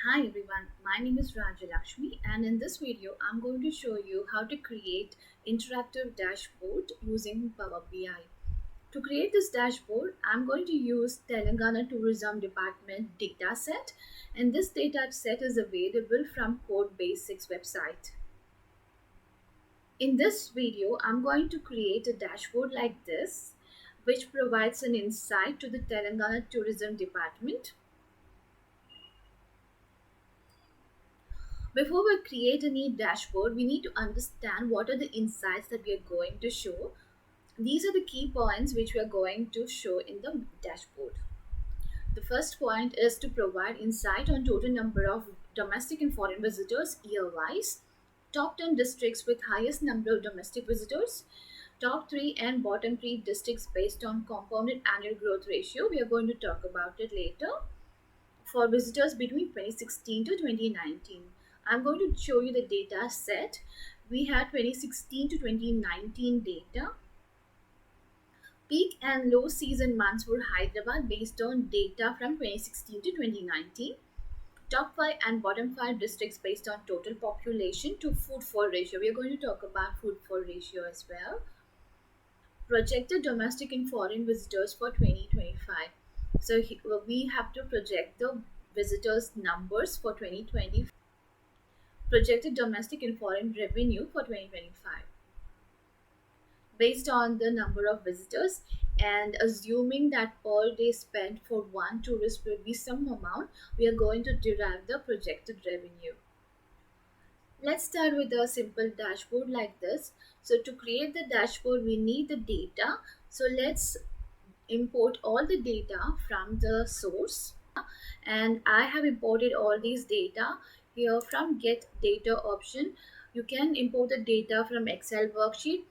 Hi everyone, my name is Rajalakshmi and in this video I'm going to show you how to create interactive dashboard using Power BI. To create this dashboard, I'm going to use Telangana Tourism Department dataset, and this dataset is available from Code Basics website. In this video, I'm going to create a dashboard like this which provides an insight to the Telangana Tourism Department. Before we create a neat dashboard, we need to understand what are the insights that we are going to show. These are the key points which we are going to show in the dashboard. The first point is to provide insight on total number of domestic and foreign visitors year-wise, top 10 districts with highest number of domestic visitors, top 3 and bottom 3 districts based on compounded annual growth ratio. We are going to talk about it later for visitors between 2016 to 2019. I'm going to show you the data set. We had 2016 to 2019 data. Peak and low season months for Hyderabad based on data from 2016 to 2019. Top 5 and bottom 5 districts based on total population to footfall ratio. We are going to talk about footfall ratio as well. Projected domestic and foreign visitors for 2025. So we have to project the visitors numbers for 2020. Projected domestic and foreign revenue for 2025 based on the number of visitors, and assuming that per day spent for one tourist will be some amount, we are going to derive the projected revenue. Let's start with a simple dashboard like this. So to create the dashboard we need the data. So let's import all the data from the source, and I have imported all these data here from get data option. You can import the data from Excel worksheet.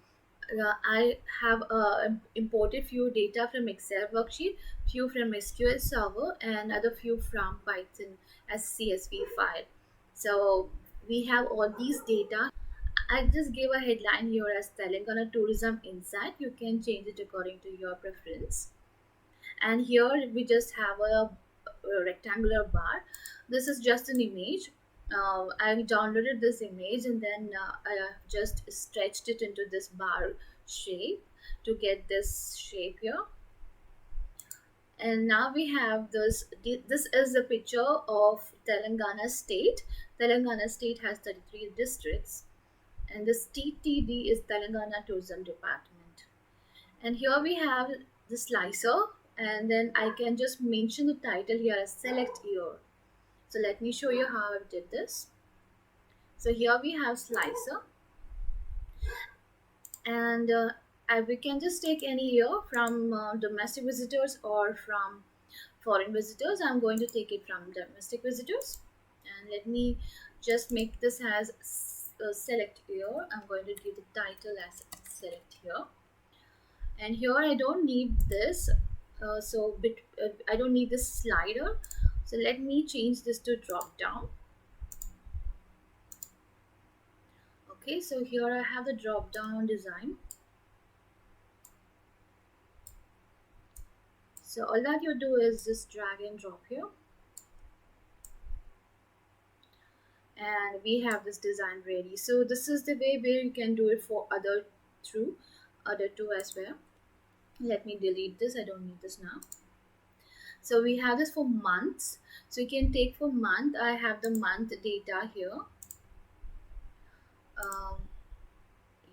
I have imported few data from Excel worksheet, few from SQL server, and other few from Python as CSV file. So we have all these data. I just gave a headline here as Telangana Tourism Insight. You can change it according to your preference. And here we just have a rectangular bar. This is just an image. I downloaded this image and then I just stretched it into this bar shape to get this shape here. And now we have this is a picture of Telangana state. Telangana state has 33 districts, and this TTD is Telangana Tourism Department. And here we have the slicer, and then I can just mention the title here as select year. So let me show you how I did this. So here we have slicer, and we can just take any year from domestic visitors or from foreign visitors. I'm going to take it from domestic visitors, and let me just make this as select year. I'm going to give the title as select year, and here I don't need this. I don't need this slider. So let me change this to drop down. Okay, so here I have the drop down design. So all that you do is just drag and drop here, and we have this design ready. So this is the way where you can do it for other two as well. Let me delete this. I don't need this now. So we have this for months. So you can take for month. I have the month data here. Um,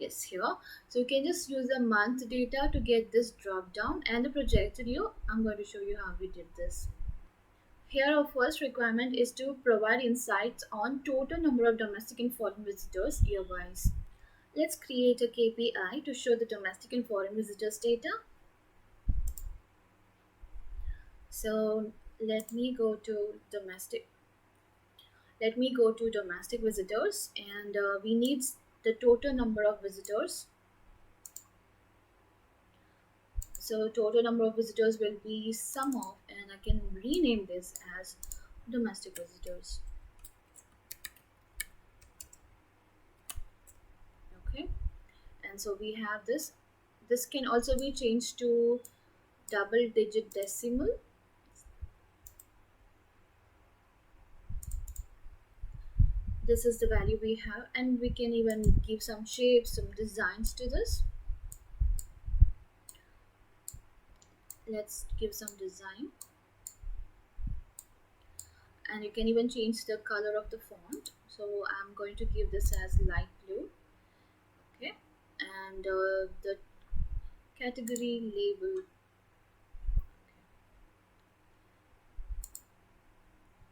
yes, here. So you can just use the month data to get this drop down and the projected year. I'm going to show you how we did this. Here our first requirement is to provide insights on total number of domestic and foreign visitors year-wise. Let's create a KPI to show the domestic and foreign visitors data. So let me go to domestic. Let me go to domestic visitors, and we need the total number of visitors. So total number of visitors will be sum of, and I can rename this as domestic visitors. Okay, and so we have this. This can also be changed to double digit decimal. This is the value we have, and we can even give some shapes, some designs to this. Let's give some design, and you can even change the color of the font. So I'm going to give this as light blue. Okay, and the category label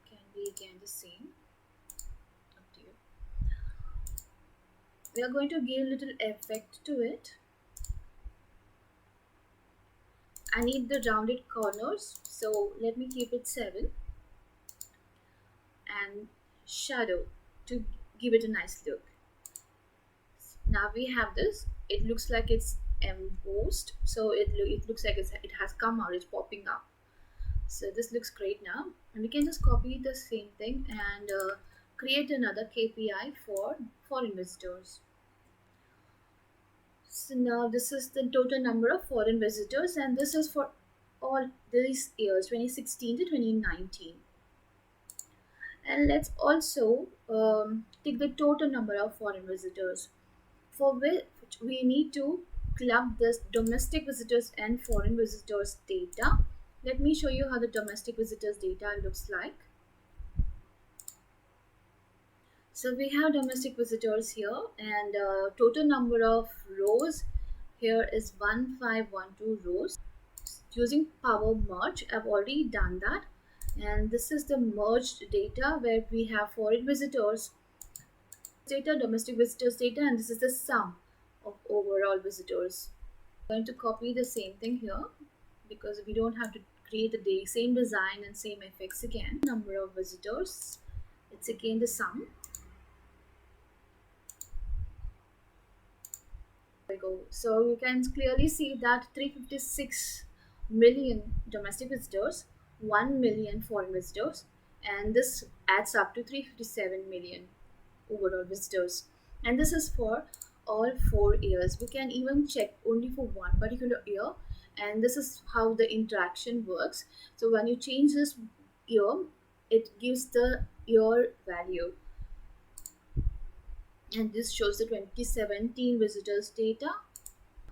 can be again the same. Up to you. We are going to give a little effect to it. I need the rounded corners, so let me keep it 7, and shadow to give it a nice look. Now we have this. It looks like it's embossed, so it looks like it has come out. It's popping up. So this looks great now, and we can just copy the same thing and create another KPI for foreign visitors. So now this is the total number of foreign visitors, and this is for all these years 2016 to 2019. And let's also take the total number of foreign visitors, for which we need to club this domestic visitors and foreign visitors data. Let me show you how the domestic visitors data looks like. So we have domestic visitors here, and total number of rows here is 1512 rows. Using power merge, I've already done that, and this is the merged data where we have foreign visitors data, domestic visitors data, and this is the sum of overall visitors. I'm going to copy the same thing here because we don't have to create the same design and same effects again. Number of visitors, it's again the sum. There we go. So you can clearly see that 356 million domestic visitors, 1 million foreign visitors, and this adds up to 357 million overall visitors. And this is for all 4 years. We can even check only for one particular year, and this is how the interaction works. So when you change this year, it gives the year value, and this shows the 2017 visitors data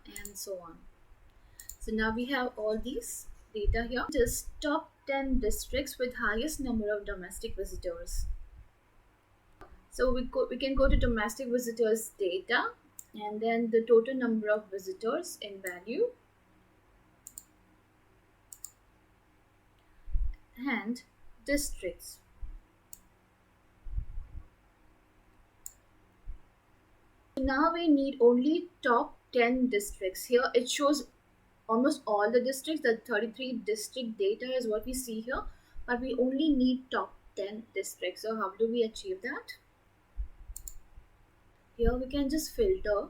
and so on. So now we have all these data here. Just top 10 districts with highest number of domestic visitors. So we can go to domestic visitors data, and then the total number of visitors in value, and districts. So now we need only top 10 districts. Here it shows almost all the districts. The 33 district data is what we see here, but we only need top 10 districts. So how do we achieve that? Here we can just filter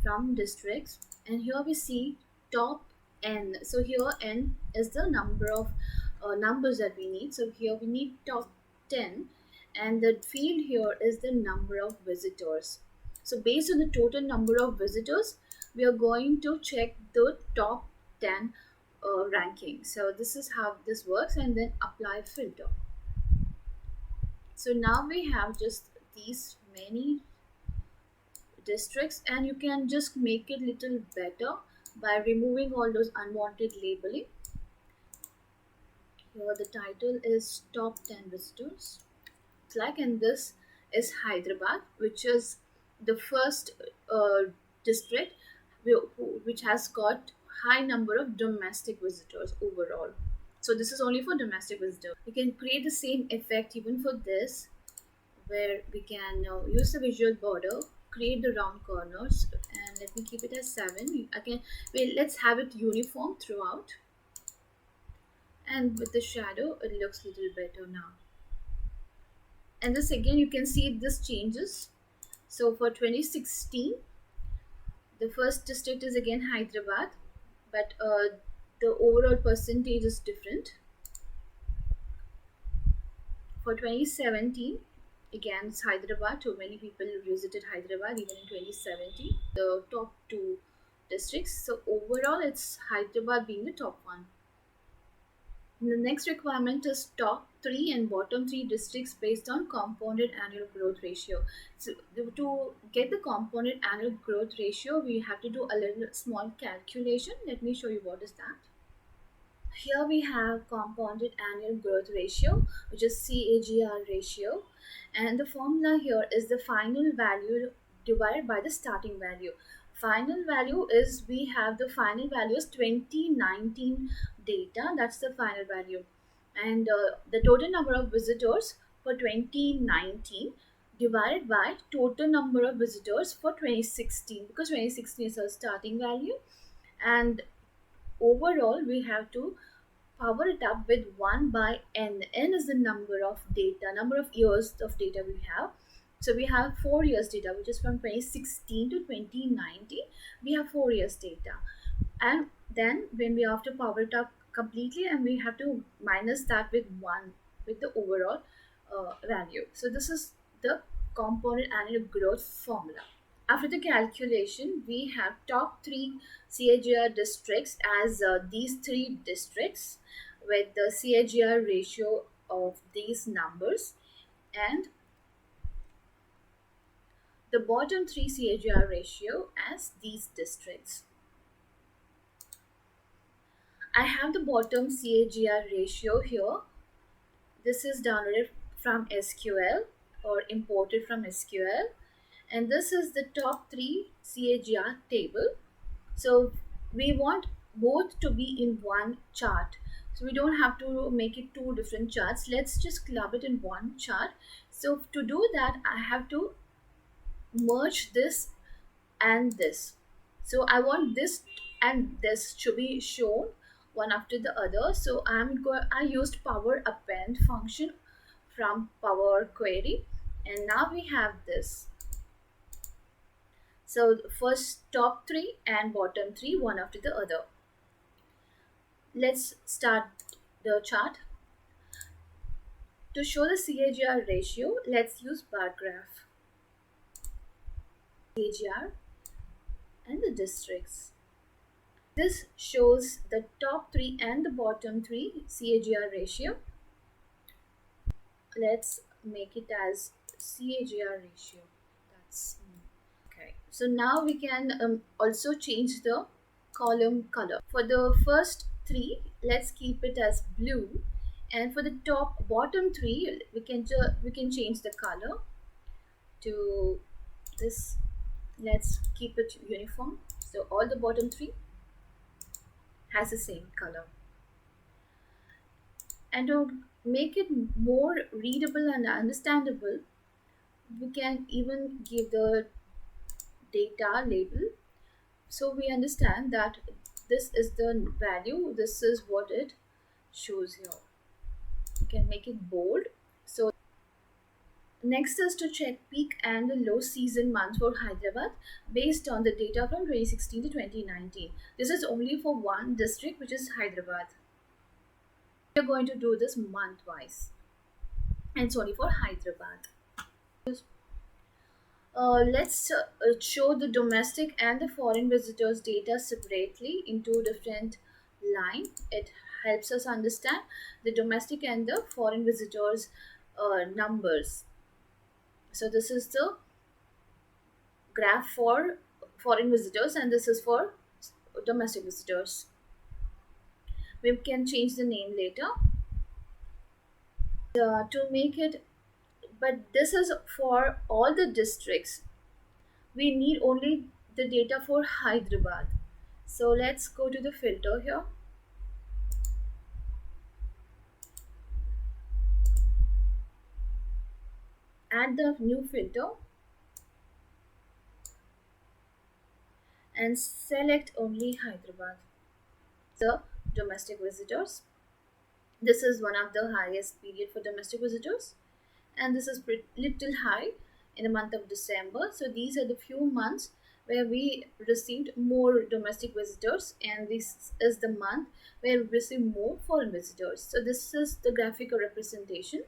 from districts, and here we see top n. So here n is the number of numbers that we need. So here we need top 10, and the field here is the number of visitors. So based on the total number of visitors, we are going to check the top 10 ranking. So this is how this works, and then apply filter. So now we have just these many districts, and you can just make it little better by removing all those unwanted labeling. Here the title is top 10 visitors. It's like, and this is Hyderabad, which is the first district which has got high number of domestic visitors overall. So this is only for domestic visitors. You can create the same effect even for this, where we can use the visual border, create the round corners, and let me keep it as 7. Again, let's have it uniform throughout, and with the shadow it looks a little better now. And this again, you can see this changes. So for 2016, the first district is again Hyderabad, but the overall percentage is different. For 2017, again it's Hyderabad. Too many people visited Hyderabad even in 2017. The top 2 districts. So overall, it's Hyderabad being the top one. The next requirement is top three and bottom three districts based on compounded annual growth ratio. So to get the compounded annual growth ratio, we have to do a little small calculation. Let me show you what is that. Here we have compounded annual growth ratio, which is CAGR ratio, and the formula here is the final value divided by the starting value. Final value is, we have the final value is 2019 data, that's the final value, and the total number of visitors for 2019 divided by total number of visitors for 2016, because 2016 is our starting value, and overall we have to power it up with 1 by n. N is the number of data, number of years of data we have. So we have 4 years data, which is from 2016 to 2019. We have 4 years data. And then when we have to power it up completely, and we have to minus that with 1 with the overall value. So this is the compounded annual growth formula. After the calculation, we have top three CAGR districts as these three districts with the CAGR ratio of these numbers, and the bottom three CAGR ratio as these districts. I have the bottom CAGR ratio here. This is downloaded from SQL or imported from SQL, and this is the top three CAGR table. So we want both to be in one chart, so we don't have to make it two different charts. Let's just club it in one chart. So to do that, I have to merge this and this. So I want this and this to be shown one after the other. So I used power append function from Power Query, and now we have this. So first top three and bottom three, one after the other. Let's start the chart. To show the CAGR ratio, let's use bar graph. CAGR and the districts. This shows the top three and the bottom three CAGR ratio. Let's make it as CAGR ratio. That's okay. So now we can also change the column color. For the first three, let's keep it as blue, and for the bottom three, we can change the color to this. Let's keep it uniform. So all the bottom three has the same color. And to make it more readable and understandable, we can even give the data label, so we understand that this is the value, this is what it shows here. You can make it bold. So next is to check peak and the low season months for Hyderabad based on the data from 2016 to 2019. This is only for one district, which is Hyderabad. We are going to do this month wise, and it's only for Hyderabad. Let's show the domestic and the foreign visitors data separately in two different line. It helps us understand the domestic and the foreign visitors numbers. So this is the graph for foreign visitors, and this is for domestic visitors. We can change the name later to make it, but this is for all the districts. We need only the data for Hyderabad. So let's go to the filter here. Add the new filter and select only Hyderabad. The domestic visitors. This is one of the highest period for domestic visitors, and this is little high in the month of December. So these are the few months where we received more domestic visitors, and this is the month where we received more foreign visitors. So this is the graphical representation.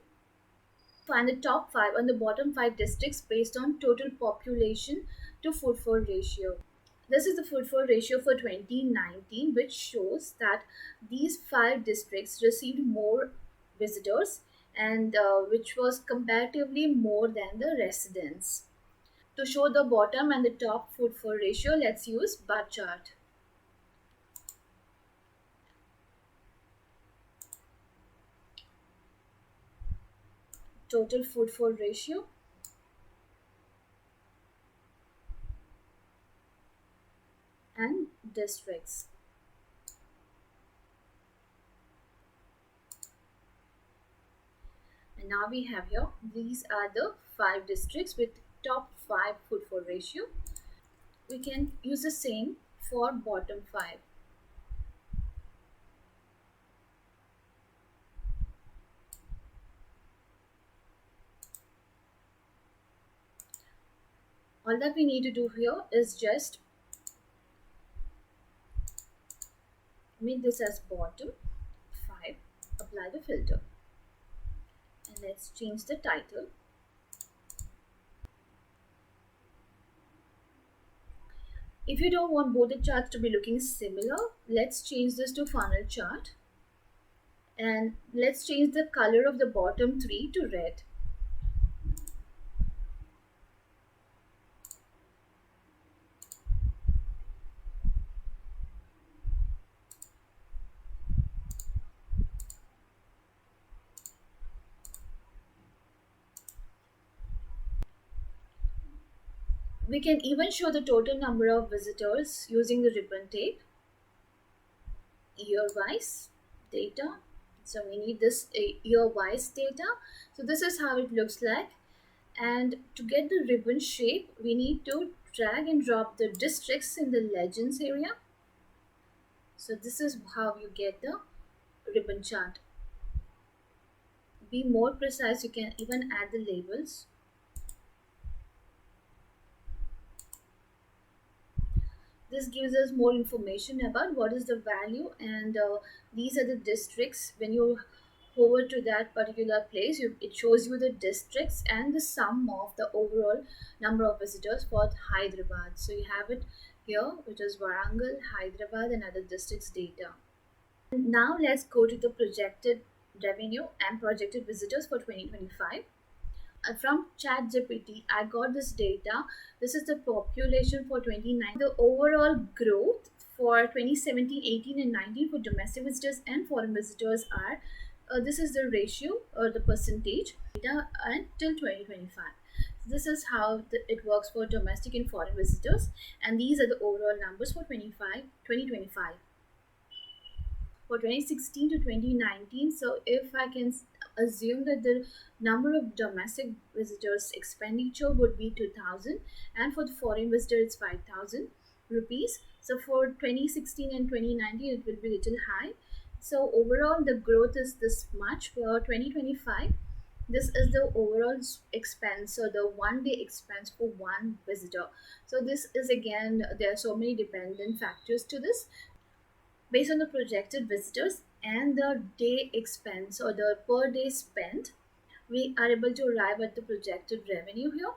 Find the top 5 and the bottom 5 districts based on total population to footfall ratio. This is the footfall ratio for 2019, which shows that these five districts received more visitors and which was comparatively more than the residents. To show the bottom and the top footfall ratio, let's use bar chart. Total footfall ratio and districts. And now we have here, these are the five districts with top five footfall ratio. We can use the same for bottom five. All that we need to do here is just make this as bottom 5, apply the filter, and let's change the title. If you don't want both the charts to be looking similar, let's change this to funnel chart, and let's change the color of the bottom 3 to red. We can even show the total number of visitors using the ribbon tape, year wise data. So we need this year wise data. So this is how it looks like. And to get the ribbon shape, we need to drag and drop the districts in the legends area. So this is how you get the ribbon chart. Be more precise, you can even add the labels. This gives us more information about what is the value, and these are the districts. When you hover to that particular place, it shows you the districts and the sum of the overall number of visitors for Hyderabad. So you have it here, which is Warangal, Hyderabad, and other districts data. Now let's go to the projected revenue and projected visitors for 2025. From ChatGPT, I got this data. This is the population for 29. The overall growth for 2017, 18, and 19 for domestic visitors and foreign visitors are. This is the ratio or the percentage data until 2025. This is how it works for domestic and foreign visitors, and these are the overall numbers for 2025 for 2016 to 2019. So if I can assume that the number of domestic visitors expenditure would be 2000, and for the foreign visitor it's 5000 rupees. So for 2016 and 2019 it will be little high. So overall the growth is this much for 2025. This is the overall expense, so the one day expense for one visitor. So this is, again, there are so many dependent factors to this. Based on the projected visitors and the day expense or the per day spent, we are able to arrive at the projected revenue here.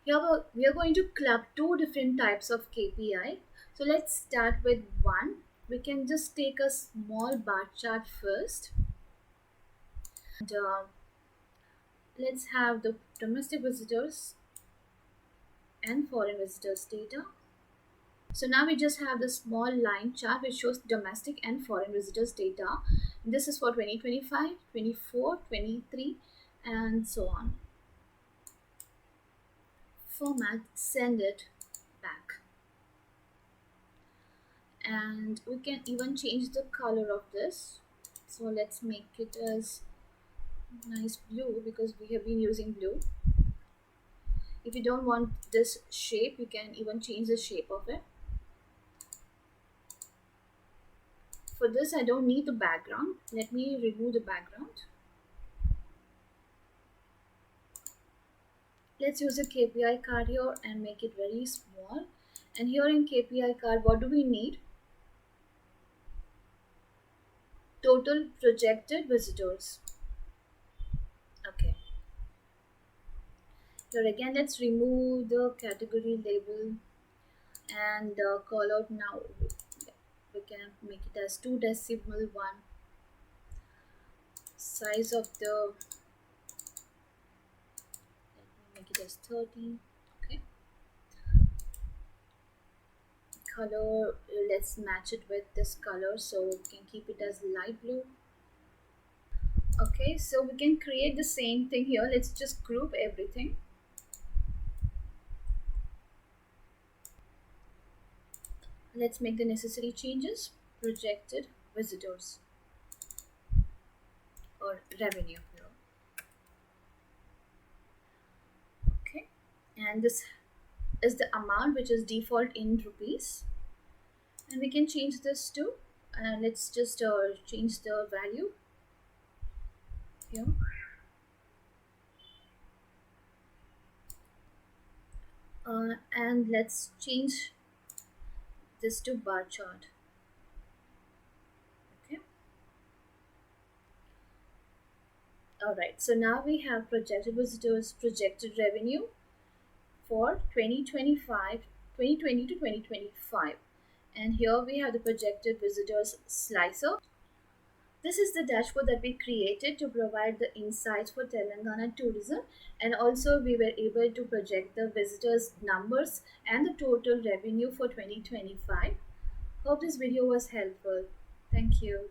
Here we are going to club two different types of KPI. So let's start with one. We can just take a small bar chart first. And, let's have the domestic visitors and foreign visitors data. So now we just have the small line chart which shows domestic and foreign visitors data. This is for 2025, 24, 23, and so on. Format, send it back. And we can even change the color of this. So let's make it as nice blue because we have been using blue. If you don't want this shape, you can even change the shape of it. For this, I don't need the background. Let me remove the background. Let's use a KPI card here and make it very small. And here in KPI card, what do we need? Total projected visitors. Okay. Here again, let's remove the category label and call out now. We can make it as 2 decimal 1. Size of the, let me make it as 30. Okay. Color, let's match it with this color, so we can keep it as light blue. Okay, so we can create the same thing here. Let's just group everything. Let's make the necessary changes. Projected visitors or revenue here. Okay, and this is the amount which is default in rupees, and we can change this to, let's just change the value here, and let's change this to bar chart. Okay. All right, so now we have projected visitors, projected revenue for 2025, 2020 to 2025. And here we have the projected visitors slicer. This is the dashboard that we created to provide the insights for Telangana tourism, and also we were able to project the visitors numbers and the total revenue for 2025. Hope this video was helpful. Thank you.